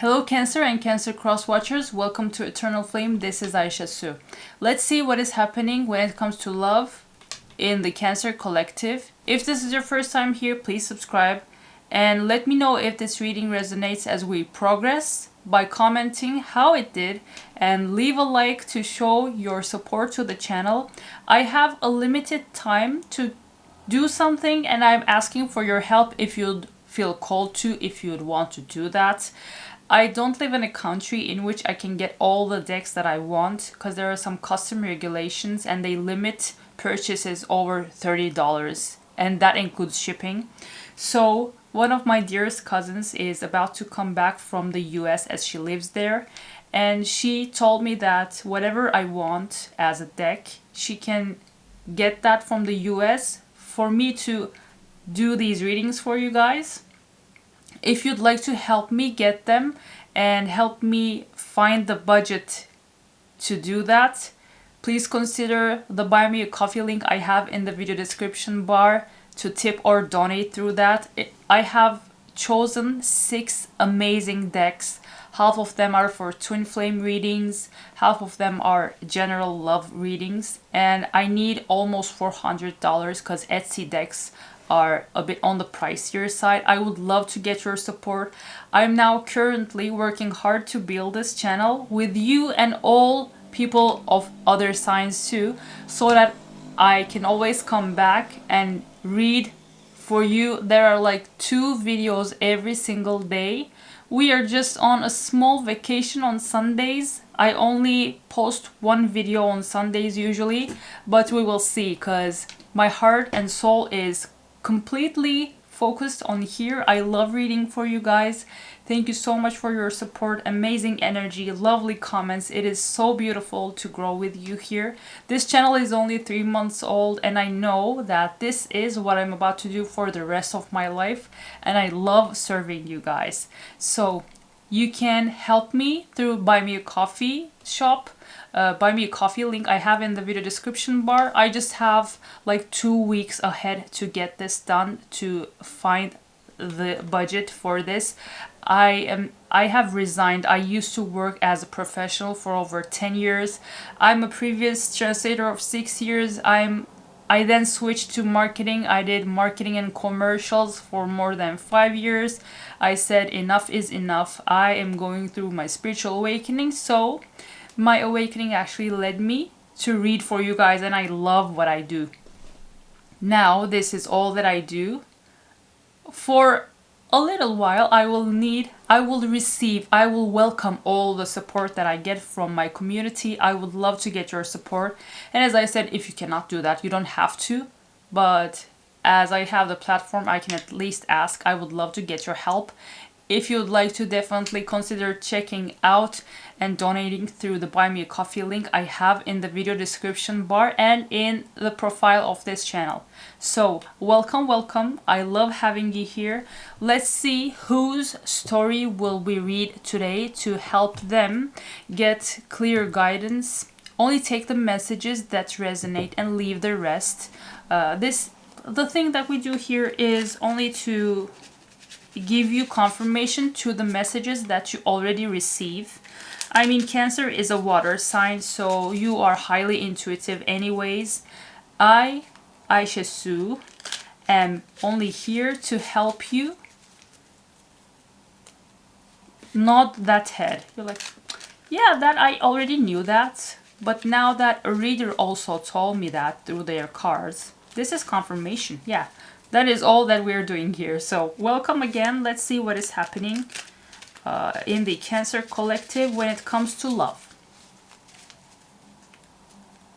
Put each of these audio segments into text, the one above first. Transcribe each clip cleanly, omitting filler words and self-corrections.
Hello Cancer and Cancer Cross Watchers, welcome to Eternal Flame. This is Aisha Su. Let's see what is happening when it comes to love in the Cancer Collective. If this is your first time here, please subscribe and let me know if this reading resonates as we progress by commenting how it did and leave a like to show your support to the channel. I have a limited time to do something and I'm asking for your help if you'd feel called to, if you'd want to do that. I don't live in a country in which I can get all the decks that I want because there are some custom regulations and they limit purchases over $30 and that includes shipping. So one of my dearest cousins is about to come back from the US as she lives there, and she told me that whatever I want as a deck, she can get that from the US for me to do these readings for you guys. If you'd like to help me get them and help me find the budget to do that, please consider the Buy Me a Coffee link I have in the video description bar to tip or donate through that. I have chosen 6 amazing decks. Half of them are for twin flame readings, half of them are general love readings, and I need almost $400 because Etsy decks are a bit on the pricier side. I would love to get your support. I'm now currently working hard to build this channel with you and all people of other signs too, so that I can always come back and read for you. There are like 2 videos every single day. We are just on a small vacation on Sundays. I only post 1 video on Sundays usually, but we will see because my heart and soul is completely focused on here. I love reading for you guys. Thank you so much for your support, amazing energy, lovely comments. It is so beautiful to grow with you here. This channel is only 3 months old and I know that this is what I'm about to do for the rest of my life, and I love serving you guys. So you can help me through Buy Me a Coffee shop. Buy Me a Coffee link I have in the video description bar. I just have like 2 weeks ahead to get this done, to find the budget for this. I have resigned. I used to work as a professional for over 10 years. I'm a previous translator of 6 years. I then switched to marketing. I did marketing and commercials for more than 5 years. I said enough is enough. I am going through my spiritual awakening. So my awakening actually led me to read for you guys, and I love what I do. Now this is all that I do. For a little while I will welcome all the support that I get from my community. I would love to get your support. And as I said, if you cannot do that, you don't have to. But as I have the platform, I can at least ask. I would love to get your help. If you'd like to, definitely consider checking out and donating through the Buy Me a Coffee link I have in the video description bar and in the profile of this channel. So welcome, welcome. I love having you here. Let's see whose story will we read today to help them get clear guidance. Only take the messages that resonate and leave the rest. The thing that we do here is only to give you confirmation to the messages that you already receive. I mean, Cancer is a water sign, so you are highly intuitive anyways. I, Aisha Su, am only here to help you. Nod that head. You're like, yeah, that I already knew that. But now that a reader also told me that through their cards, this is confirmation. Yeah. That is all that we're doing here. So welcome again. Let's see what is happening in the Cancer Collective when it comes to love.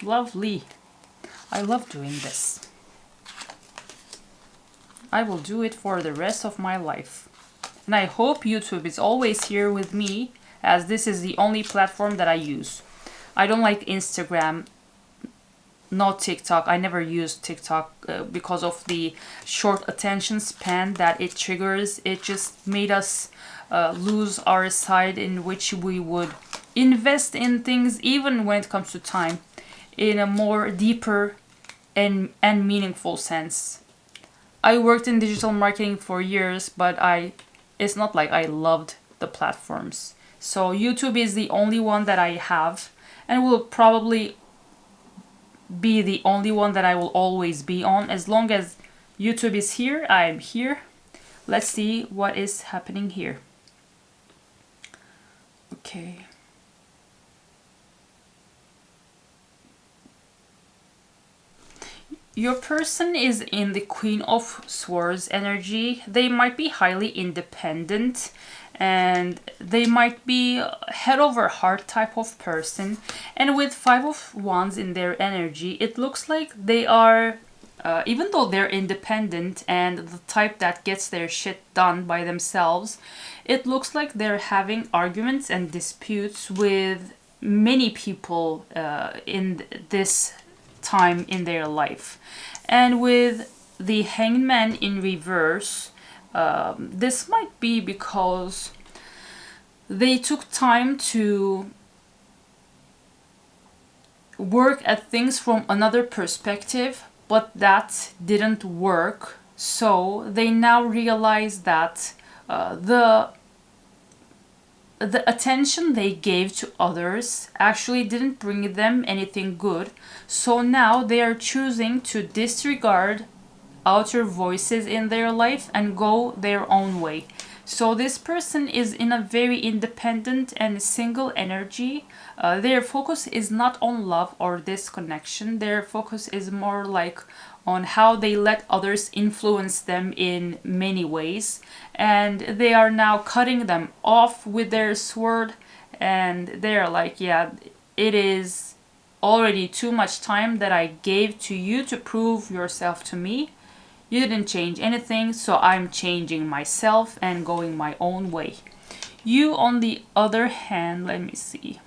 Lovely. I love doing this. I will do it for the rest of my life. And I hope YouTube is always here with me, as this is the only platform that I use. I don't like Instagram. Not TikTok. I never used TikTok because of the short attention span that it triggers. It just made us lose our side in which we would invest in things, even when it comes to time, in a more deeper and meaningful sense. I worked in digital marketing for years, but it's not like I loved the platforms. So YouTube is the only one that I have, and will probably be the only one that I will always be on. As long as YouTube is here, I'm here. Let's see what is happening here. Okay. Your person is in the Queen of Swords energy. They might be highly independent, and they might be head over heart type of person. And with Five of Wands in their energy, it looks like they are, even though they're independent and the type that gets their shit done by themselves, it looks like they're having arguments and disputes with many people in this time in their life. And with the Hangman in reverse, this might be because they took time to work at things from another perspective, but that didn't work. So they now realize that the attention they gave to others actually didn't bring them anything good. So now they are choosing to disregard outer voices in their life and go their own way. So this person is in a very independent and single energy. Their focus is not on love or this connection. Their focus is more like on how they let others influence them in many ways. And they are now cutting them off with their sword. And they're like, yeah, it is already too much time that I gave to you to prove yourself to me. You didn't change anything, so I'm changing myself and going my own way. You, on the other hand, let me see.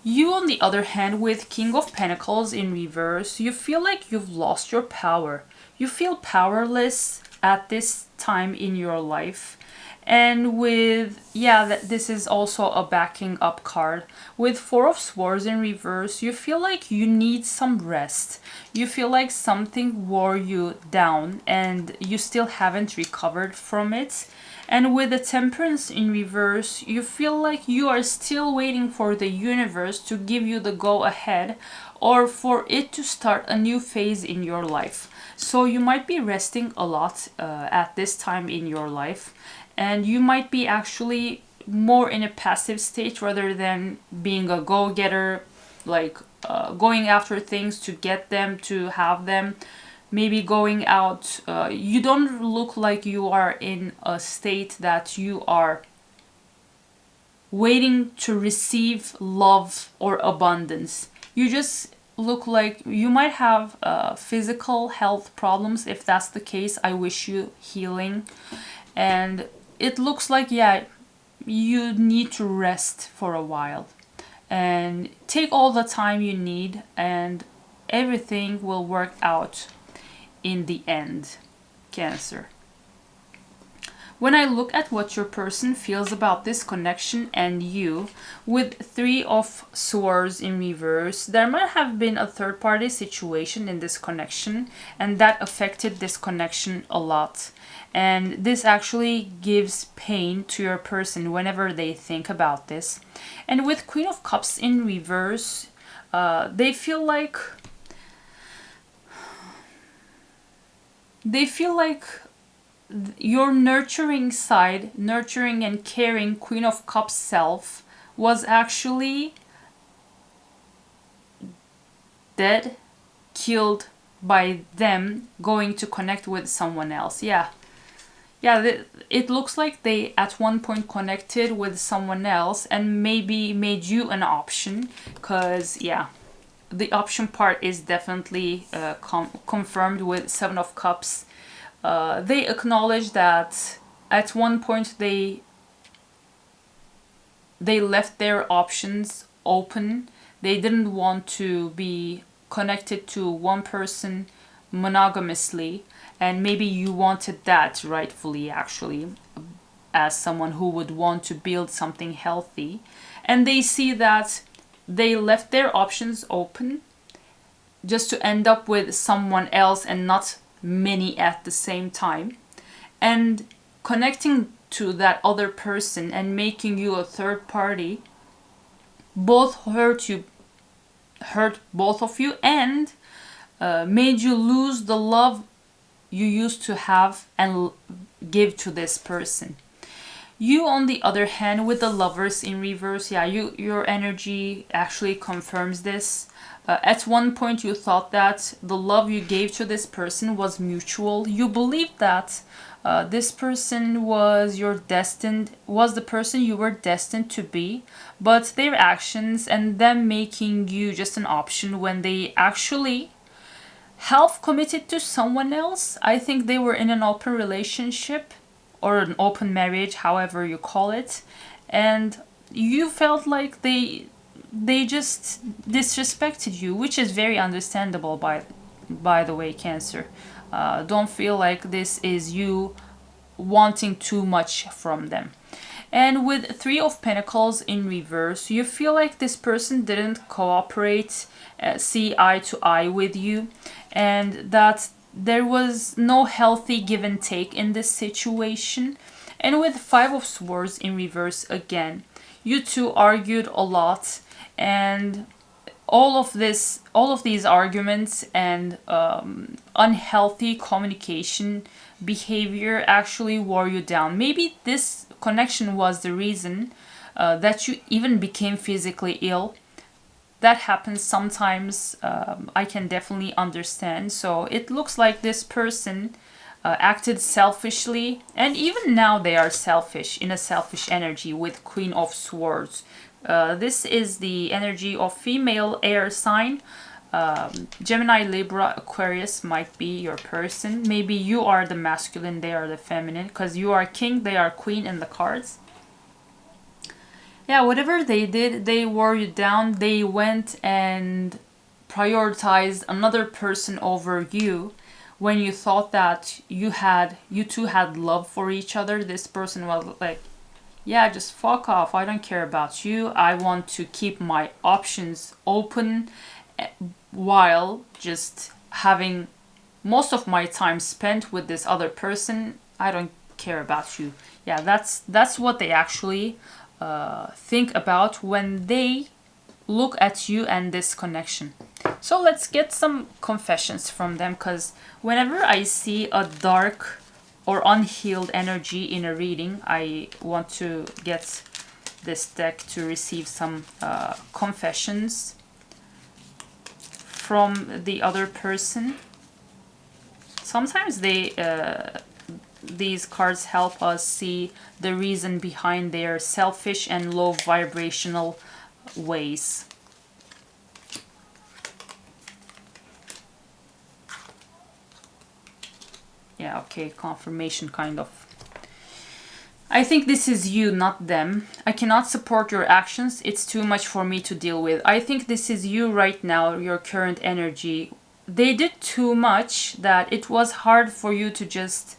You, on the other hand, with King of Pentacles in reverse, you feel like you've lost your power. You feel powerless at this time in your life. And with, yeah, this is also a backing up card. With Four of Swords in reverse, you feel like you need some rest. You feel like something wore you down and you still haven't recovered from it. And with the Temperance in reverse, you feel like you are still waiting for the universe to give you the go ahead or for it to start a new phase in your life. So you might be resting a lot at this time in your life. And you might be actually more in a passive state rather than being a go-getter, like going after things to get them, to have them. Maybe going out. You don't look like you are in a state that you are waiting to receive love or abundance. You just look like you might have physical health problems. If that's the case, I wish you healing. And it looks like, yeah, you need to rest for a while and take all the time you need, and everything will work out in the end, Cancer. When I look at what your person feels about this connection and you, with Three of Swords in reverse, there might have been a third-party situation in this connection, and that affected this connection a lot. And this actually gives pain to your person whenever they think about this. And with Queen of Cups in reverse, they feel like your nurturing side, nurturing and caring Queen of Cups self was actually dead, killed by them going to connect with someone else. Yeah, it looks like they at one point connected with someone else and maybe made you an option, because yeah, the option part is definitely confirmed with Seven of Cups. They acknowledge that at one point they left their options open. They didn't want to be connected to one person monogamously, and maybe you wanted that rightfully, actually, as someone who would want to build something healthy. And they see that they left their options open just to end up with someone else and not many at the same time. And connecting to that other person and making you a third party both hurt both of you, and made you lose the love you used to have and give to this person. You, on the other hand, with the Lovers in reverse, yeah, your energy actually confirms this. At one point, you thought that the love you gave to this person was mutual. You believed that this person was the person you were destined to be, but their actions and them making you just an option when they actually half committed to someone else. I think they were in an open relationship or an open marriage, however you call it, and you felt like they just disrespected you, which is very understandable, by the way, Cancer. Don't feel like this is you wanting too much from them. And with Three of Pentacles in reverse, you feel like this person didn't cooperate, see eye to eye with you, and that there was no healthy give and take in this situation. And with Five of Swords in reverse again, you two argued a lot, and all of these arguments and unhealthy communication behavior actually wore you down. Maybe this connection was the reason that you even became physically ill. That happens sometimes. I can definitely understand. So it looks like this person acted selfishly, and even now they are selfish, in a selfish energy with Queen of Swords. This is the energy of female air sign. Gemini, Libra, Aquarius might be your person. Maybe you are the masculine, they are the feminine, because you are king, they are queen in the cards. Yeah, whatever they did, they wore you down. They went and prioritized another person over you. When you thought that you two had love for each other, this person was like, yeah, just fuck off. I don't care about you. I want to keep my options open while just having most of my time spent with this other person. I don't care about you. Yeah, that's what they actually think about when they look at you and this connection. So let's get some confessions from them, because whenever I see a dark or unhealed energy in a reading, I want to get this deck to receive some confessions from the other person. Sometimes these cards help us see the reason behind their selfish and low vibrational ways. Yeah, okay, confirmation kind of. I think this is you, not them. I cannot support your actions. It's too much for me to deal with. I think this is you right now, your current energy. They did too much that it was hard for you to just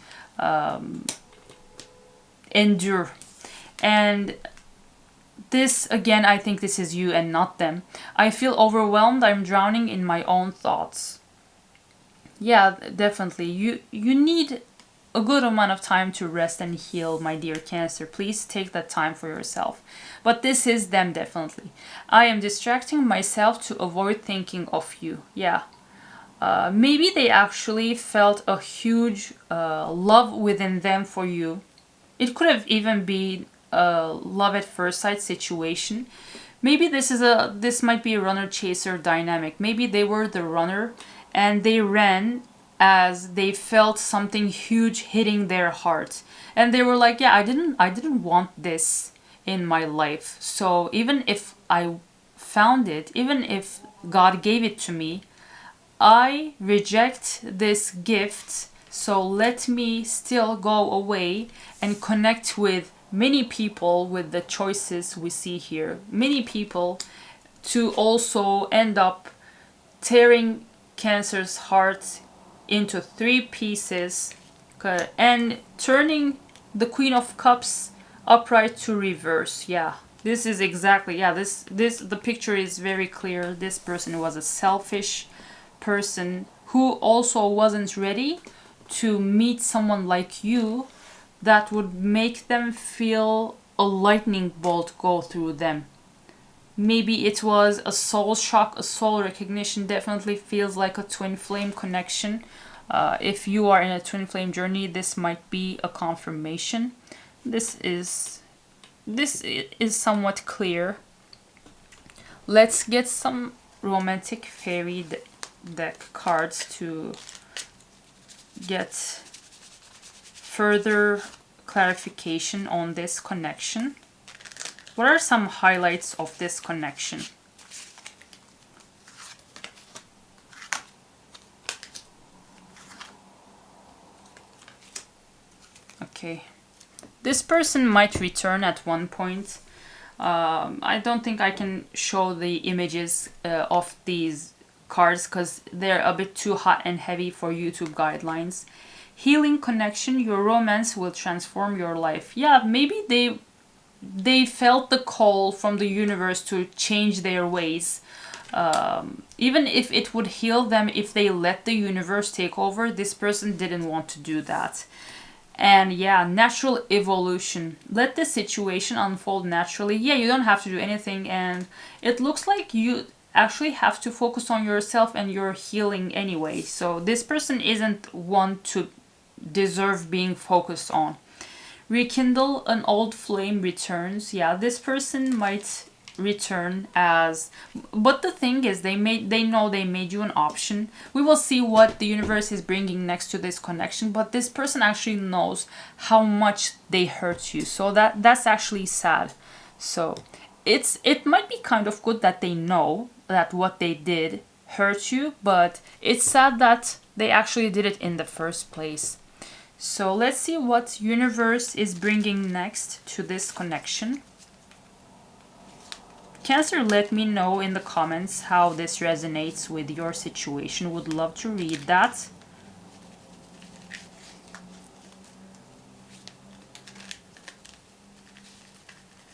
endure. And this, again, I think this is you and not them. I feel overwhelmed. I'm drowning in my own thoughts. Yeah, definitely. You need a good amount of time to rest and heal, my dear Cancer. Please take that time for yourself. But this is them, definitely. I am distracting myself to avoid thinking of you. Yeah. Maybe they actually felt a huge love within them for you. It could have even been a love at first sight situation. Maybe this might be a runner-chaser dynamic. Maybe they were the runner and they ran as they felt something huge hitting their heart, and they were like, yeah, I didn't want this in my life, so even if I found it, even if God gave it to me, I reject this gift, so let me still go away and connect with many people with the choices we see here. Many people to also end up tearing Cancer's heart into 3 pieces and turning the Queen of Cups upright to reverse. Yeah, this is exactly, yeah, this the picture is very clear. This person was a selfish person who also wasn't ready to meet someone like you, that would make them feel a lightning bolt go through them. Maybe it was a soul shock, a soul recognition. Definitely feels like a twin flame connection. If you are in a twin flame journey, this might be a confirmation. This is somewhat clear. Let's get some romantic fairy deck cards to get further clarification on this connection. What are some highlights of this connection? Okay. This person might return at one point. I don't think I can show the images of these cards because they're a bit too hot and heavy for YouTube guidelines. Healing connection, your romance will transform your life. Yeah, maybe they felt the call from the universe to change their ways. Even if it would heal them if they let the universe take over, this person didn't want to do that. And yeah, natural evolution. Let the situation unfold naturally. Yeah, you don't have to do anything, and it looks like you actually have to focus on yourself and your healing anyway. So this person isn't one to deserve being focused on. Rekindle, an old flame returns. Yeah, this person might return as, but the thing is they know they made you an option. We will see what the universe is bringing next to this connection, but this person actually knows how much they hurt you, so that's actually sad. So it might be kind of good that they know that what they did hurt you, but it's sad that they actually did it in the first place. So let's see what universe is bringing next to this connection. Cancer, let me know in the comments how this resonates with your situation. Would love to read that.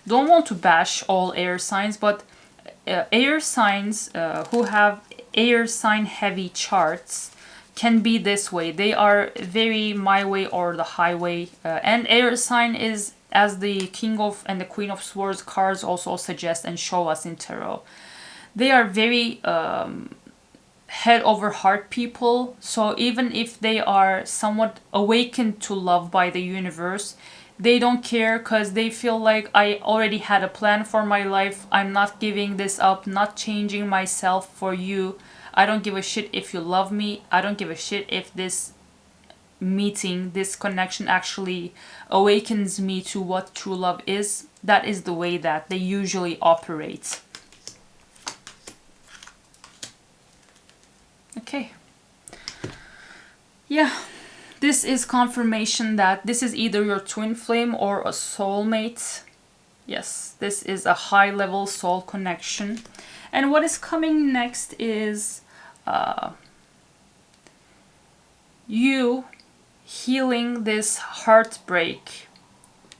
Don't want to bash all air signs, but air signs who have air sign heavy charts can be this way. They are very my way or the highway. And air sign is, as the King of and the Queen of Swords cards also suggest and show us in tarot, they are very head over heart people. So even if they are somewhat awakened to love by the universe, they don't care because they feel like, I already had a plan for my life. I'm not giving this up, not changing myself for you. I don't give a shit if you love me. I don't give a shit if this meeting, this connection actually awakens me to what true love is. That is the way that they usually operate. Okay. Yeah, this is confirmation that this is either your twin flame or a soulmate. Yes, this is a high level soul connection. And what is coming next is you healing this heartbreak.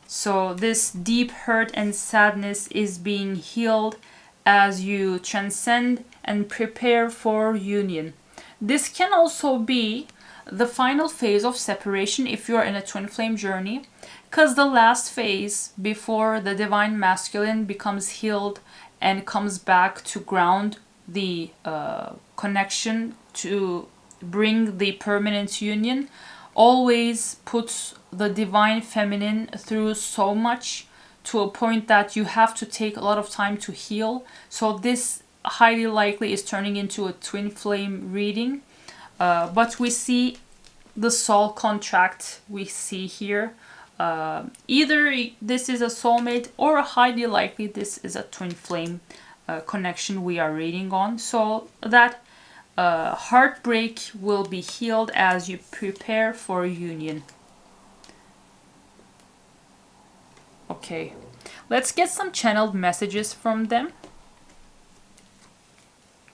So this deep hurt and sadness is being healed as you transcend and prepare for union. This can also be the final phase of separation if you're in a twin flame journey, because the last phase before the divine masculine becomes healed and comes back to ground the connection to bring the permanent union always puts the divine feminine through so much to a point that you have to take a lot of time to heal. So this highly likely is turning into a twin flame reading, but we see the soul contract we see here. Either this is a soulmate or highly likely this is a twin flame connection we are reading on. So that heartbreak will be healed as you prepare for union. Okay, let's get some channeled messages from them.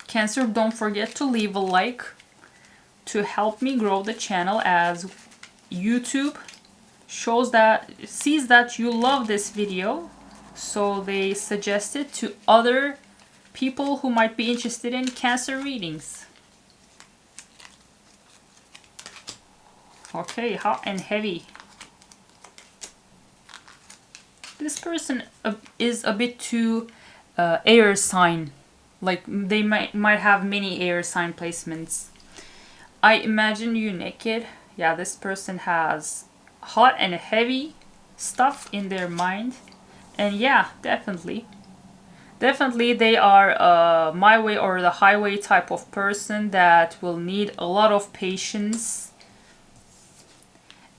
Cancer, don't forget to leave a like to help me grow the channel, as YouTube sees that you love this video, so they suggest it to other people who might be interested in Cancer readings. Okay, hot and heavy. This person is a bit too air sign. Like they might have many air sign placements. I imagine you naked. Yeah, this person has hot and heavy stuff in their mind. And yeah, definitely. Definitely they are my way or the highway type of person that will need a lot of patience.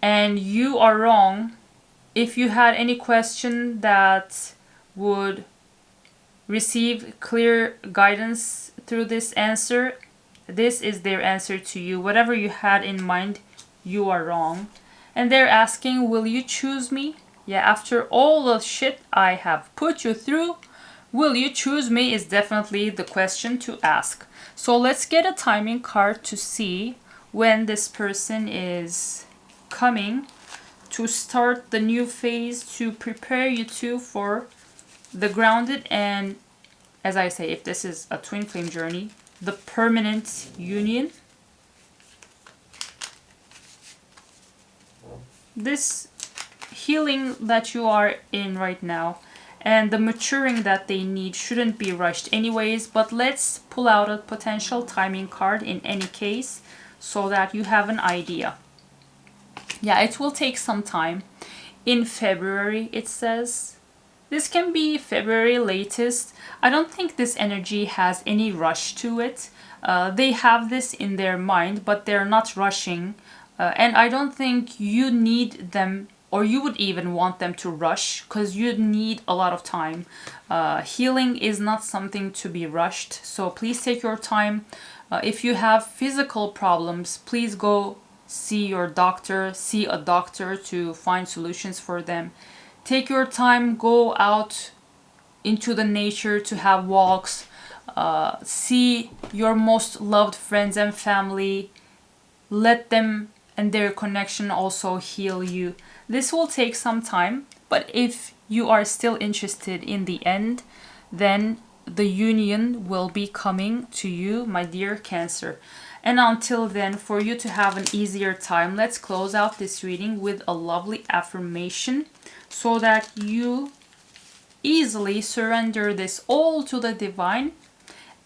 And you are wrong. If you had any question that would receive clear guidance through this answer, this is their answer to you. Whatever you had in mind, you are wrong. And they're asking, will you choose me? Yeah, after all the shit I have put you through, will you choose me is definitely the question to ask. So let's get a timing card to see when this person is coming to start the new phase, to prepare you two for the grounded and, as I say, if this is a twin flame journey, the permanent union. This healing that you are in right now and the maturing that they need shouldn't be rushed anyways, but let's pull out a potential timing card in any case so that you have an idea. Yeah, it will take some time. In February, it says. This can be February latest. I don't think this energy has any rush to it. They have this in their mind, but they're not rushing. And I don't think you need them, or you would even want them to rush, because you need a lot of time. Healing is not something to be rushed, so please take your time. If you have physical problems, please go see your doctor, see a doctor to find solutions for them. Take your time, go out into the nature to have walks, see your most loved friends and family, let them and their connection also heal you. This will take some time, but if you are still interested in the end, then the union will be coming to you, my dear Cancer. And until then, for you to have an easier time, let's close out this reading with a lovely affirmation so that you easily surrender this all to the divine,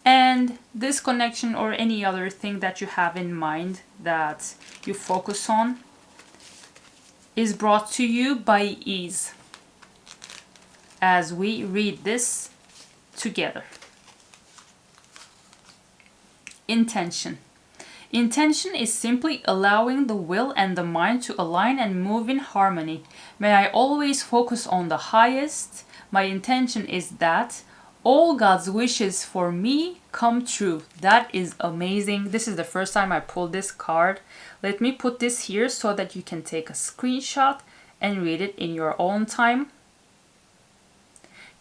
and this connection or any other thing that you have in mind that you focus on is brought to you by ease as we read this together. Intention. Intention is simply allowing the will and the mind to align and move in harmony. May I always focus on the highest. My intention is that all God's wishes for me come true. That is amazing. This is the first time I pulled this card. Let me put this here so that you can take a screenshot and read it in your own time.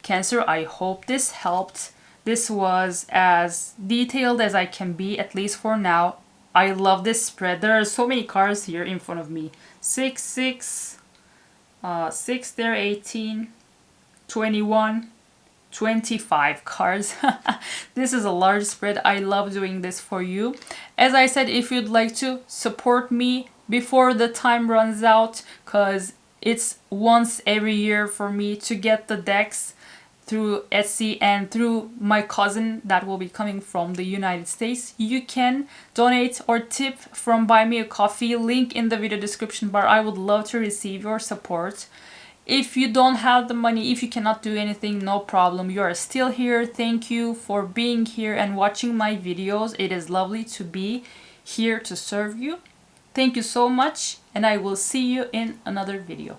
Cancer, I hope this helped. This was as detailed as I can be, at least for now. I love this spread. There are so many cards here in front of me. 6, 6, 6 there, 18, 21, 25 cards. This is a large spread. I love doing this for you. As I said, if you'd like to support me before the time runs out, because it's once every year for me to get the decks through Etsy and through my cousin that will be coming from the United States. You can donate or tip from Buy Me a Coffee, link in the video description bar. I would love to receive your support. If you don't have the money, if you cannot do anything, no problem. You are still here. Thank you for being here and watching my videos. It is lovely to be here to serve you. Thank you so much, and I will see you in another video.